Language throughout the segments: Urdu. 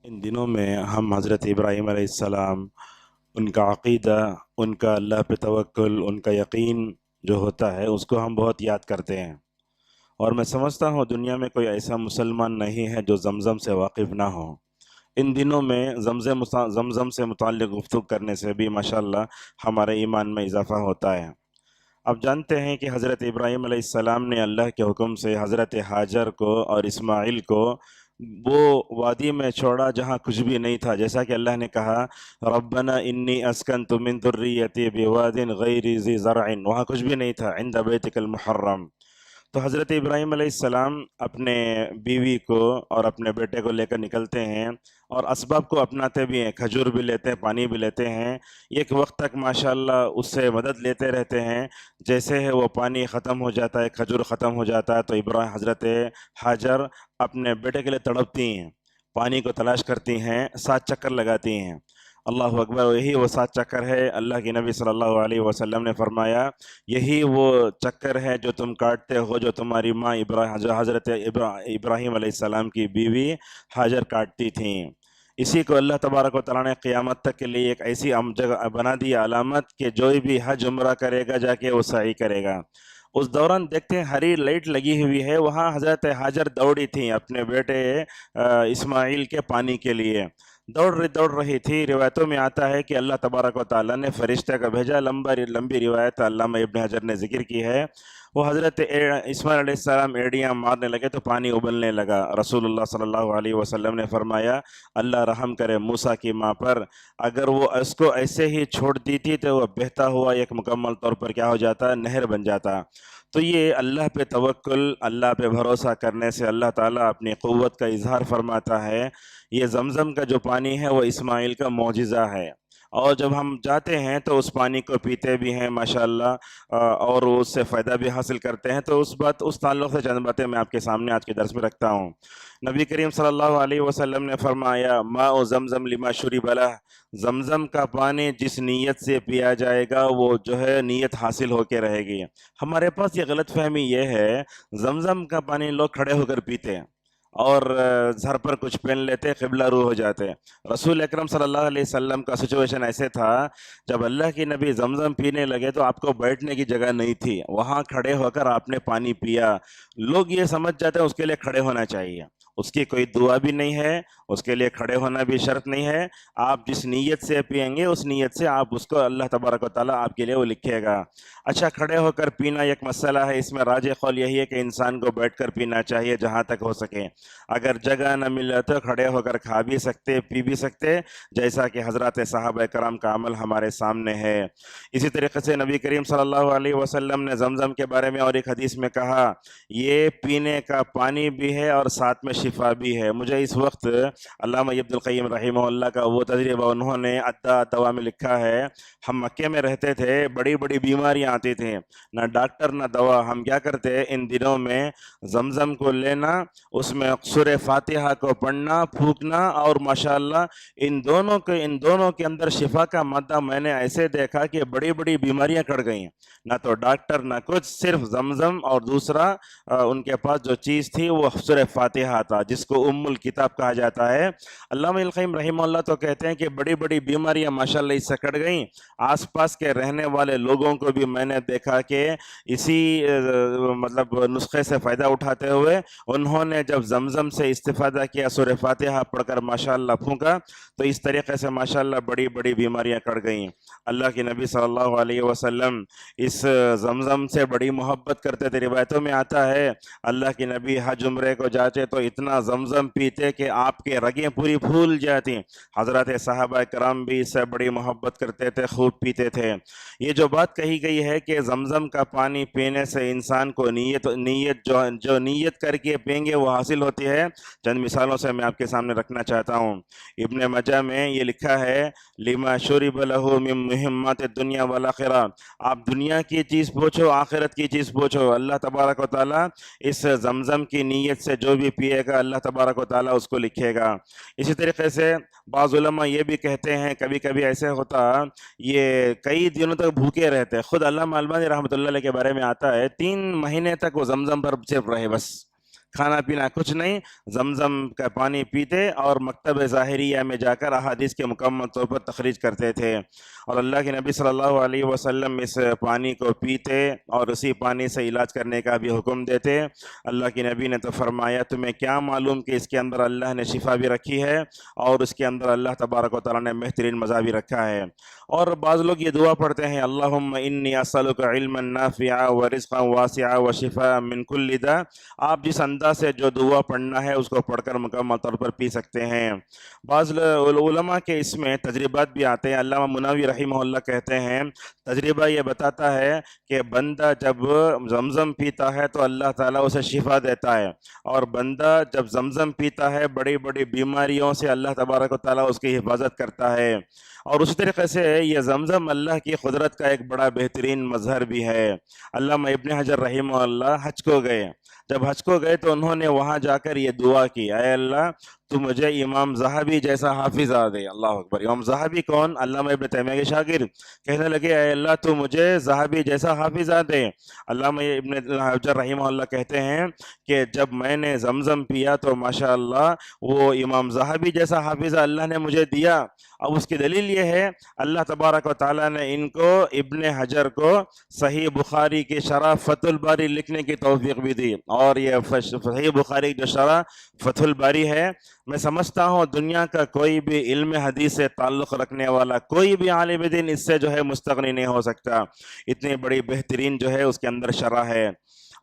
ان دنوں میں ہم حضرت ابراہیم علیہ السلام، ان کا عقیدہ، ان کا اللہ پہ توکل، ان کا یقین جو ہوتا ہے اس کو ہم بہت یاد کرتے ہیں۔ اور میں سمجھتا ہوں دنیا میں کوئی ایسا مسلمان نہیں ہے جو زمزم سے واقف نہ ہو۔ ان دنوں میں زمزم سے متعلق گفتگو کرنے سے بھی ماشاءاللہ ہمارے ایمان میں اضافہ ہوتا ہے۔ اب جانتے ہیں کہ حضرت ابراہیم علیہ السلام نے اللہ کے حکم سے حضرت ہاجر کو اور اسماعیل کو وہ وادی میں چھوڑا جہاں کچھ بھی نہیں تھا، جیسا کہ اللہ نے کہا ربنا انی اسکنت من ذریتی بواد غیر ذی زرع، وہاں کچھ بھی نہیں تھا، عند بیتک المحرم۔ تو حضرت ابراہیم علیہ السلام اپنے بیوی کو اور اپنے بیٹے کو لے کر نکلتے ہیں اور اسباب کو اپناتے بھی ہیں، کھجور بھی لیتے ہیں، پانی بھی لیتے ہیں، ایک وقت تک ماشاءاللہ اس سے مدد لیتے رہتے ہیں۔ جیسے ہے وہ پانی ختم ہو جاتا ہے، کھجور ختم ہو جاتا ہے، تو حضرت ہاجر اپنے بیٹے کے لیے تڑپتی ہیں، پانی کو تلاش کرتی ہیں، 7 چکر لگاتی ہیں۔ اللہ اکبر، یہی وہ 7 چکر ہے۔ اللہ کے نبی صلی اللہ علیہ وسلم نے فرمایا یہی وہ چکر ہے جو تم کاٹتے ہو، جو تمہاری ماں حضرت ابراہیم علیہ السلام کی بیوی ہاجر کاٹتی تھیں۔ اسی کو اللہ تبارک و تعالیٰ نے قیامت تک کے لیے ایک ایسی جگہ بنا دی علامت کہ جو بھی حج عمرہ کرے گا جا کے وہ سعی کرے گا۔ اس دوران دیکھتے ہیں ہری لائٹ لگی ہوئی ہے، وہاں حضرت ہاجر دوڑی تھیں اپنے بیٹے اسماعیل کے پانی کے لیے، دوڑ رہی تھی۔ روایتوں میں آتا ہے کہ اللہ تبارک و تعالیٰ نے فرشتے کا بھیجا، لمبی روایت علامہ ابن حجر نے ذکر کی ہے۔ وہ حضرت اسماعیل علیہ السلام ایڑیاں مارنے لگے تو پانی ابلنے لگا۔ رسول اللہ صلی اللہ علیہ وسلم نے فرمایا اللہ رحم کرے موسیٰ کی ماں پر، اگر وہ اس کو ایسے ہی چھوڑ دیتی تو وہ بہتا ہوا ایک مکمل طور پر کیا ہو جاتا، نہر بن جاتا۔ تو یہ اللہ پہ توکل، اللہ پہ بھروسہ کرنے سے اللہ تعالیٰ اپنی قوت کا اظہار فرماتا ہے۔ یہ زمزم کا جو پانی ہے وہ اسماعیل کا معجزہ ہے، اور جب ہم جاتے ہیں تو اس پانی کو پیتے بھی ہیں ماشاءاللہ، اور اس سے فائدہ بھی حاصل کرتے ہیں۔ تو اس تعلق سے چند باتیں میں آپ کے سامنے آج کے درس میں رکھتا ہوں۔ نبی کریم صلی اللہ علیہ وسلم نے فرمایا ماء زمزم لما شرب لہ، زمزم کا پانی جس نیت سے پیا جائے گا وہ جو ہے نیت حاصل ہو کے رہے گی۔ ہمارے پاس یہ غلط فہمی یہ ہے، زمزم کا پانی لوگ کھڑے ہو کر پیتے ہیں اور سر پر کچھ پہن لیتے، قبلہ رو ہو جاتے۔ رسول اکرم صلی اللہ علیہ وسلم کا سچویشن ایسے تھا، جب اللہ کی نبی زمزم پینے لگے تو آپ کو بیٹھنے کی جگہ نہیں تھی، وہاں کھڑے ہو کر آپ نے پانی پیا۔ لوگ یہ سمجھ جاتے ہیں اس کے لیے کھڑے ہونا چاہیے، اس کی کوئی دعا بھی نہیں ہے، اس کے لیے کھڑے ہونا بھی شرط نہیں ہے۔ آپ جس نیت سے پئیں گے اس نیت سے آپ اس کو اللہ تبارک و تعالیٰ آپ کے لیے وہ لکھے گا۔ اچھا، کھڑے ہو کر پینا ایک مسئلہ ہے، اس میں راجح قول یہی ہے کہ انسان کو بیٹھ کر پینا چاہیے جہاں تک ہو سکے۔ اگر جگہ نہ ملے تو کھڑے ہو کر کھا بھی سکتے، پی بھی سکتے، جیسا کہ حضرات صحابہ کرام کا عمل ہمارے سامنے ہے۔ اسی طریقے سے نبی کریم صلی اللہ علیہ وسلم نے زمزم کے بارے میں اور ایک حدیث میں کہا یہ پینے کا پانی بھی ہے اور ساتھ میں شفا بھی ہے۔ مجھے اس وقت علامہ ابن القیم رحمہ اللہ کا وہ تجربہ انہوں نے الداء والدواء میں لکھا ہے، ہم مکے میں رہتے تھے، بڑی بڑی بیماریاں آتی تھیں، نہ ڈاکٹر نہ دوا، ہم کیا کرتے ان دنوں میں زمزم کو لینا، اس میں سورہ فاتحہ کو پڑھنا، پھونکنا، اور ماشاءاللہ ان دونوں کے اندر شفا کا مادہ میں نے ایسے دیکھا کہ بڑی بڑی بیماریاں کٹ گئیں، نہ تو ڈاکٹر نہ کچھ، صرف زمزم، اور دوسرا ان کے پاس جو چیز تھی وہ سورہ فاتحہ تھا جس کو ام الکتاب کہا جاتا ہے۔ علامہ القیم رحمہ اللہ تو کہتے ہیں کہ بڑی بڑی بیماریاں ماشاءاللہ اس سے کٹ گئیں۔ آس پاس کے رہنے والے لوگوں کو بھی میں نے دیکھا کہ اسی مطلب نسخے سے فائدہ اٹھاتے ہوئے انہوں نے جب زمزم سے استفادہ کیا، سورہ فاتحہ پڑھ کر ماشاءاللہ پھونکا، تو اس طریقے سے ماشاءاللہ بڑی بڑی بیماریاں کٹ گئیں۔ اللہ کے نبی صلی اللہ علیہ وسلم اس زمزم سے بڑی محبت کرتے تھے۔ روایتوں میں آتا ہے اللہ کے نبی حج عمرے کو جاتے تو اتنا زمزم پیتے کہ آپ کے رگیں پوری پھول جاتی۔ حضرات صحابہ کرام بھی اس سے بڑی محبت کرتے تھے، خوب پیتے تھے۔ یہ جو بات کہی گئی ہے کہ زمزم کا پانی پینے سے انسان کو نیت جو نیت کر کے پئیں گے وہ حاصل ہوتی ہے، چند مثالوں سے میں آپ کے سامنے رکھنا چاہتا ہوں۔ ابن ماجہ میں یہ لکھا ہے لما شرب لہ من مہمات الدنیا والآخرہ، آپ دنیا کی چیز پوچھو، آخرت کی چیز پوچھو، اللہ تبارک و تعالیٰ اس زمزم کی نیت سے جو بھی پیے گا اللہ تبارک و تعالیٰ اس کو لکھے گا۔ اسی طریقے سے بعض علماء یہ بھی کہتے ہیں، کبھی کبھی ایسے ہوتا یہ کئی دنوں تک بھوکے رہتے، خود علامہ البانی رحمۃ اللہ علیہ کے بارے میں آتا ہے 3 مہینے تک وہ زمزم پر صرف رہے، بس کھانا پینا کچھ نہیں، زمزم کا پانی پیتے اور مکتب ظاہریہ میں جا کر احادیث کے مکمل طور پر تخریج کرتے تھے، اور اللہ کے نبی صلی اللہ علیہ وسلم اس پانی کو پیتے اور اسی پانی سے علاج کرنے کا بھی حکم دیتے۔ اللہ کے نبی نے تو فرمایا تمہیں کیا معلوم کہ اس کے اندر اللہ نے شفا بھی رکھی ہے اور اس کے اندر اللہ تبارک و تعالیٰ نے بہترین مزہ بھی رکھا ہے۔ اور بعض لوگ یہ دعا پڑھتے ہیں اللہم انی اسألک علما نافعا ورزقا واسعا وشفاء من کل داء۔ آپ جس انداز سے جو دعا پڑھنا ہے اس کو پڑھ کر مکمل طور پر پی سکتے ہیں۔ بعض علماء کے اس میں تجربات بھی آتے ہیں۔ علامہ مناوی رحمہ اللہ کہتے ہیں تجربہ یہ بتاتا ہے کہ بندہ جب زمزم پیتا ہے تو اللہ تعالیٰ اسے شفا دیتا ہے، اور بندہ جب زمزم پیتا ہے بڑی بڑی بیماریوں سے اللہ تبارک و تعالیٰ اس کی حفاظت کرتا ہے۔ اور اسی طریقے سے یہ زمزم اللہ کی قدرت کا ایک بڑا بہترین مظہر بھی ہے۔ علامہ ابن حجر رحمہ اللہ حج کو گئے، جب حج کو گئے تو انہوں نے وہاں جا کر یہ دعا کی، اے اللہ تو مجھے امام ذہبی جیسا حافظ دے۔ اللہ اکبر! امام ذہبی کون؟ علامہ ابن تیمیہ کے شاگرد، کہنے لگے اے اللہ تو مجھے ذہبی جیسا حافظ دے۔ علامہ ابن حجر رحمہ اللہ کہتے ہیں کہ جب میں نے زمزم پیا تو ماشاءاللہ وہ امام ذہبی جیسا حافظ اللہ نے مجھے دیا۔ اب اس کی دلیل یہ ہے اللہ تبارک و تعالیٰ نے ان کو ابن حجر کو صحیح بخاری کی شرح فتح الباری لکھنے کی توفیق بھی دی، اور یہ صحیح بخاری جو شرح فتح الباری ہے، میں سمجھتا ہوں دنیا کا کوئی بھی علم حدیث سے تعلق رکھنے والا کوئی بھی عالم دین اس سے جو ہے مستغنی نہیں ہو سکتا، اتنی بڑی بہترین جو ہے اس کے اندر شرح ہے۔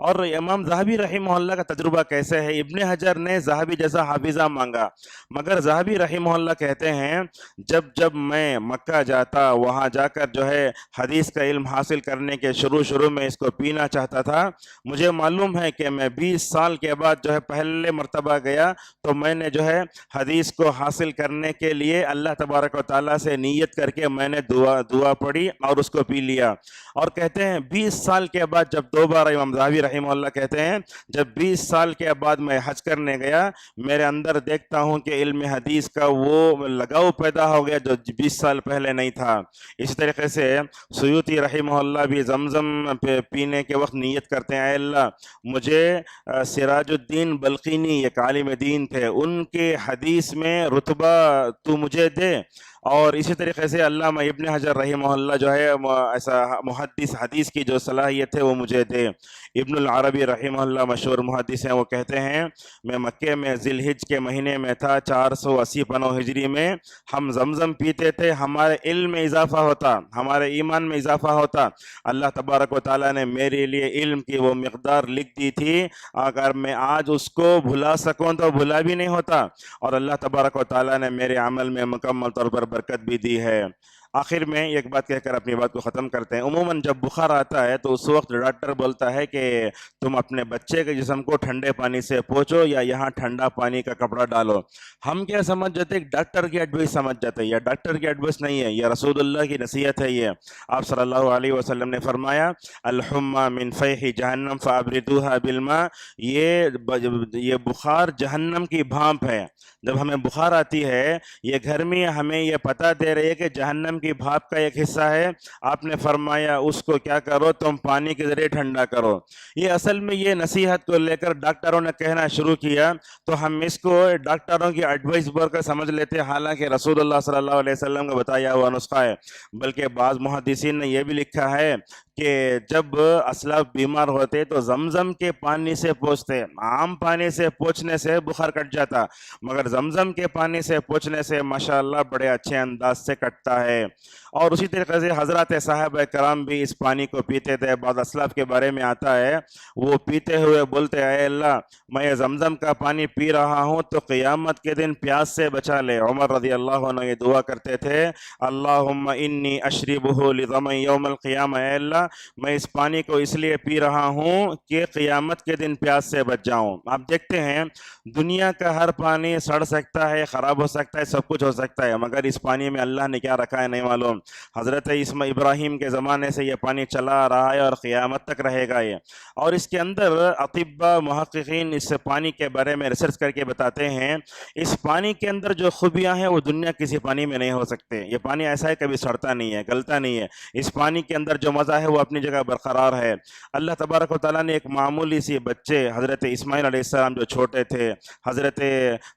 اور امام ذہبی رحمہ اللہ کا تجربہ کیسے ہے؟ ابن حجر نے ذہبی جیسا حافظہ مانگا، مگر ذہبی رحمہ اللہ کہتے ہیں جب میں مکہ جاتا، وہاں جا کر جو ہے حدیث کا علم حاصل کرنے کے شروع میں اس کو پینا چاہتا تھا، مجھے معلوم ہے کہ میں 20 سال کے بعد جو ہے پہلے مرتبہ گیا تو میں نے جو ہے حدیث کو حاصل کرنے کے لیے اللہ تبارک و تعالیٰ سے نیت کر کے میں نے دعا پڑھی اور اس کو پی لیا۔ اور کہتے ہیں 20 سال کے بعد جب دوبارہ امام ذہبی رحمہ اللہ کہتے ہیں جب 20 سال کے بعد میں حج کرنے گیا، میرے اندر دیکھتا ہوں کہ علم حدیث کا وہ لگاؤ پیدا ہو گیا جو 20 سال پہلے نہیں تھا۔ اسی طریقے سے سیوطی رحمہ اللہ بھی زمزم پینے کے وقت نیت کرتے ہیں اے اللہ مجھے سراج الدین بلقینی ایک عالم دین تھے، ان کے حدیث میں رتبہ تو مجھے دے، اور اسی طریقے سے علامہ ابن حجر رحمہ اللہ جو ہے ایسا محدث حدیث کی جو صلاحیت ہے وہ مجھے دے۔ ابن العربی رحمہ اللہ مشہور محدث ہیں، وہ کہتے ہیں میں مکے میں ذی الحج کے مہینے میں تھا 480 ہجری میں، ہم زمزم پیتے تھے، ہمارے علم میں اضافہ ہوتا، ہمارے ایمان میں اضافہ ہوتا، اللہ تبارک و تعالیٰ نے میرے لیے علم کی وہ مقدار لکھ دی تھی، اگر میں آج اس کو بھلا سکوں تو بھلا بھی نہیں ہوتا، اور اللہ تبارک و تعالیٰ نے میرے عمل میں مکمل طور پر برکت بھی دی ہے۔ آخر میں ایک بات کہہ کر اپنی بات کو ختم کرتے ہیں۔ عموماً جب بخار آتا ہے تو اس وقت ڈاکٹر بولتا ہے کہ تم اپنے بچے کے جسم کو ٹھنڈے پانی سے پوچھو یا یہاں ٹھنڈا پانی کا کپڑا ڈالو۔ ہم کیا سمجھ جاتے ہیں؟ ڈاکٹر کی ایڈوائس سمجھ جاتے ہیں، یا ڈاکٹر کی ایڈوائس نہیں ہے، یہ رسول اللہ کی نصیحت ہے۔ یہ آپ صلی اللہ علیہ وسلم نے فرمایا الحمى من فیح جہنم فابردوها بالماء، یہ بخار جہنم کی بھانپ ہے۔ جب ہمیں بخار آتی ہے یہ گرمی ہمیں یہ پتہ دے رہی ہے کہ جہنم کی بھاپ کا ایک حصہ ہے، آپ نے فرمایا اس کو کیا کرو تم پانی کے ذریعے ٹھنڈا کرو۔ یہ اصل میں یہ نصیحت کو لے کر ڈاکٹروں نے کہنا شروع کیا تو ہم اس کو ڈاکٹروں کی ایڈوائس بول کر سمجھ لیتے، حالانکہ رسول اللہ صلی اللہ علیہ وسلم کا بتایا ہوا نسخہ ہے۔ بلکہ بعض محدثین نے یہ بھی لکھا ہے کہ جب اسلاف بیمار ہوتے تو زمزم کے پانی سے پوچھتے، عام پانی سے پوچھنے سے بخار کٹ جاتا، مگر زمزم کے پانی سے پوچھنے سے ماشاءاللہ بڑے اچھے انداز سے کٹتا ہے۔ اور اسی طریقے سے حضرات صحابہ کرام بھی اس پانی کو پیتے تھے۔ بعض اسلاف کے بارے میں آتا ہے وہ پیتے ہوئے بولتے اے اللہ میں یہ زمزم کا پانی پی رہا ہوں تو قیامت کے دن پیاس سے بچا لے۔ عمر رضی اللہ عنہ یہ دعا کرتے تھے اللہم انی اشربہ لظمأ یوم القیامہ، اے اللہ میں اس پانی کو اس لیے پی رہا ہوں کہ قیامت کے دن پیاس سے بچ جاؤں۔ آپ دیکھتے ہیں دنیا کا ہر پانی سڑ سکتا ہے، خراب ہو سکتا ہے، سب کچھ ہو سکتا ہے، مگر اس پانی میں اللہ نے کیا رکھا ہے نہیں معلوم۔ حضرت ابراہیم کے زمانے سے یہ پانی چلا آ رہا ہے اور قیامت تک رہے گا یہ۔ اور اس کے اندر اطباء محققین اس پانی کے بارے میں ریسرچ کر کے بتاتے ہیں اس پانی کے اندر جو خوبیاں ہیں وہ دنیا کسی پانی میں نہیں ہو سکتے۔ یہ پانی ایسا ہے کبھی سڑتا نہیں ہے، گلتا نہیں ہے، اس پانی کے اندر جو مزہ ہے وہ اپنی جگہ برقرار ہے۔ اللہ تبارک و تعالیٰ نے ایک معمولی سی بچے حضرت اسماعیل علیہ السلام جو چھوٹے تھے، حضرت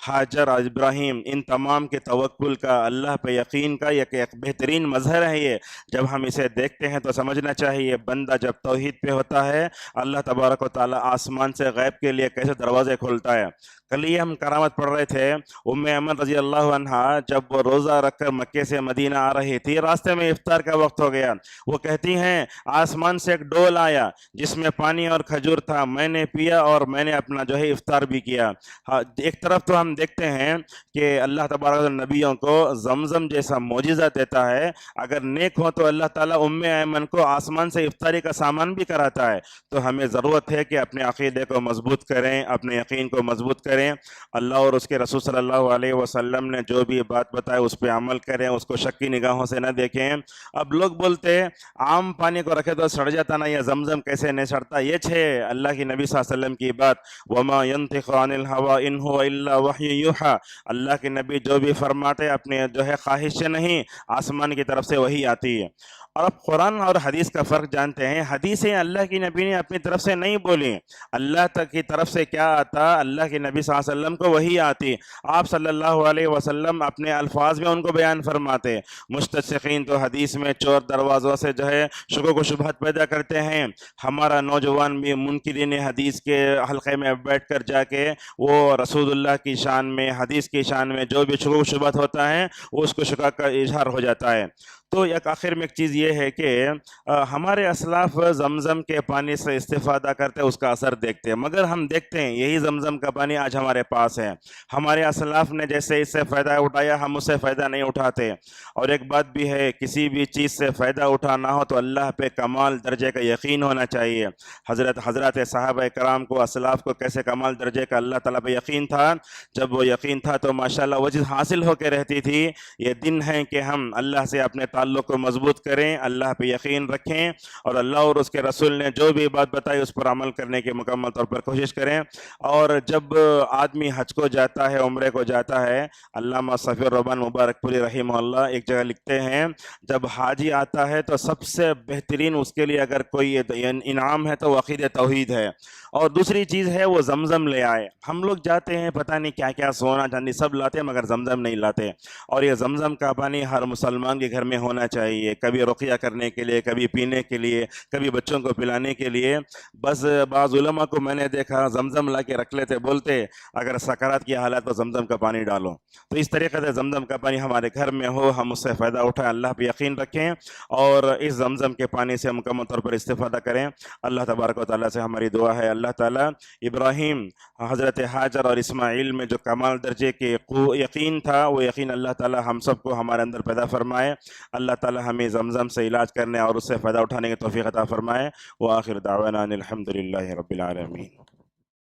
ہاجر اور ابراہیم، ان تمام کے توکل کا، اللہ پہ یقین کا ایک بہترین مظہر ہے یہ۔ جب ہم اسے دیکھتے ہیں تو سمجھنا چاہیے بندہ جب توحید پہ ہوتا ہے، اللہ تبارک و تعالیٰ آسمان سے غیب کے لیے کیسے دروازے کھولتا ہے۔ کل یہ ہم کرامت پڑھ رہے تھے، ام ایمن رضی اللہ عنہا جب وہ روزہ رکھ کر مکے سے مدینہ آ رہی تھی، راستے میں افطار کا وقت ہو گیا، وہ کہتی ہیں آسمان سے ایک ڈول آیا جس میں پانی اور کھجور تھا، میں نے پیا اور میں نے اپنا جو ہے افطار بھی کیا۔ ایک طرف تو ہم دیکھتے ہیں کہ اللہ تبارک نبیوں کو زمزم جیسا معجزہ دیتا ہے، اگر نیک ہو تو اللہ تعالیٰ ام ایمن کو آسمان سے افطاری کا سامان بھی کراتا ہے۔ تو ہمیں ضرورت ہے کہ اپنے عقیدے کو مضبوط کریں، اپنے یقین کو مضبوط کریں، اللہ اور اس کے رسول صلی اللہ علیہ وسلم نے جو بھی بات بتائے اس پہ عمل کریں، اس کو شک کی نگاہوں سے نہ دیکھیں۔ اب لوگ بولتے عام پانی کو رکھے تو سڑ جاتا نا، یہ زمزم کیسے نہیں سڑتا؟ یہ اللہ کی نبی صلی اللہ علیہ وسلم کی بات، وما ينطق عن الهوى ان هو الا وحی یوحى، اللہ کے نبی جو بھی فرماتے اپنے جو ہے خواہش سے نہیں، آسمان کی طرف سے وحی آتی ہے۔ اور اب قرآن اور حدیث کا فرق جانتے ہیں، حدیثیں اللہ کی نبی نے اپنی طرف سے نہیں بولی، اللہ تک کی طرف سے کیا آتا؟ اللہ کے نبی صلی اللہ علیہ وسلم کو وحی آتی، آپ صلی اللہ علیہ وسلم اپنے الفاظ میں ان کو بیان فرماتے۔ مستشرقین تو حدیث میں چور دروازوں سے جو ہے شکوک و شبہات پیدا کرتے ہیں، ہمارا نوجوان بھی منکرین حدیث کے حلقے میں بیٹھ کر جا کے وہ رسول اللہ کی شان میں، حدیث کی شان میں جو بھی شکوک و شبہات ہوتا ہے وہ اس کو شکاک کا اظہار ہو جاتا ہے۔ تو ایک آخر میں ایک چیز یہ ہے کہ ہمارے اسلاف زمزم کے پانی سے استفادہ کرتے اس کا اثر دیکھتے ہیں، مگر ہم دیکھتے ہیں یہی زمزم کا پانی آج ہمارے پاس ہے، ہمارے اسلاف نے جیسے اس سے فائدہ اٹھایا ہم اس سے فائدہ نہیں اٹھاتے۔ اور ایک بات بھی ہے، کسی بھی چیز سے فائدہ اٹھانا ہو تو اللہ پہ کمال درجے کا یقین ہونا چاہیے۔ حضرات صحابہ کرام کو، اسلاف کو کیسے کمال درجے کا اللہ تعالیٰ پہ یقین تھا، جب وہ یقین تھا تو ماشاءاللہ وہ چیز حاصل ہو کے رہتی تھی۔ یہ دن ہے کہ ہم اللہ سے اپنے تعلق کو مضبوط کریں، اللہ پہ یقین رکھیں، اور اللہ اور اس کے رسول نے جو بھی بات بتائی اس پر عمل کرنے کی مکمل طور پر کوشش کریں۔ اور جب آدمی حج کو جاتا ہے، عمرے کو جاتا ہے، علامہ صفی الرحمن مبارک پوری رحمہ اللہ ایک جگہ لکھتے ہیں، جب حاجی آتا ہے تو سب سے بہترین اس کے لیے اگر کوئی انعام ہے تو وہ عقید توحید ہے، اور دوسری چیز ہے وہ زمزم لے آئے۔ ہم لوگ جاتے ہیں پتہ نہیں کیا کیا، سونا چاندی سب لاتے ہیں مگر زمزم نہیں لاتے، اور یہ زمزم کا پانی ہر مسلمان کے گھر میں ہونا چاہیے، کبھی رقیہ کرنے کے لیے، کبھی پینے کے لیے، کبھی بچوں کو پلانے کے لیے۔ بس بعض علماء کو میں نے دیکھا زمزم لا کے رکھ لیتے، بولتے اگر سکرات کی حالت تو زمزم کا پانی ڈالو۔ تو اس طریقے سے زمزم کا پانی ہمارے گھر میں ہو، ہم اس سے فائدہ اٹھائیں، اللہ پہ یقین رکھیں اور اس زمزم کے پانی سے مکمل طور پر استفادہ کریں۔ اللہ تبارک و تعالیٰ سے ہماری دعا ہے اللہ تعالیٰ ابراہیم، حضرت ہاجر اور اسماعیل میں جو کمال درجے کے یقین تھا وہ یقین اللہ تعالیٰ ہم سب کو ہمارے اندر پیدا فرمائے۔ اللہ تعالیٰ ہمیں زمزم سے علاج کرنے اور اس سے فائدہ اٹھانے کی توفیق عطا فرمائے۔ وآخر دعوانا ان الحمد للہ رب العالمین۔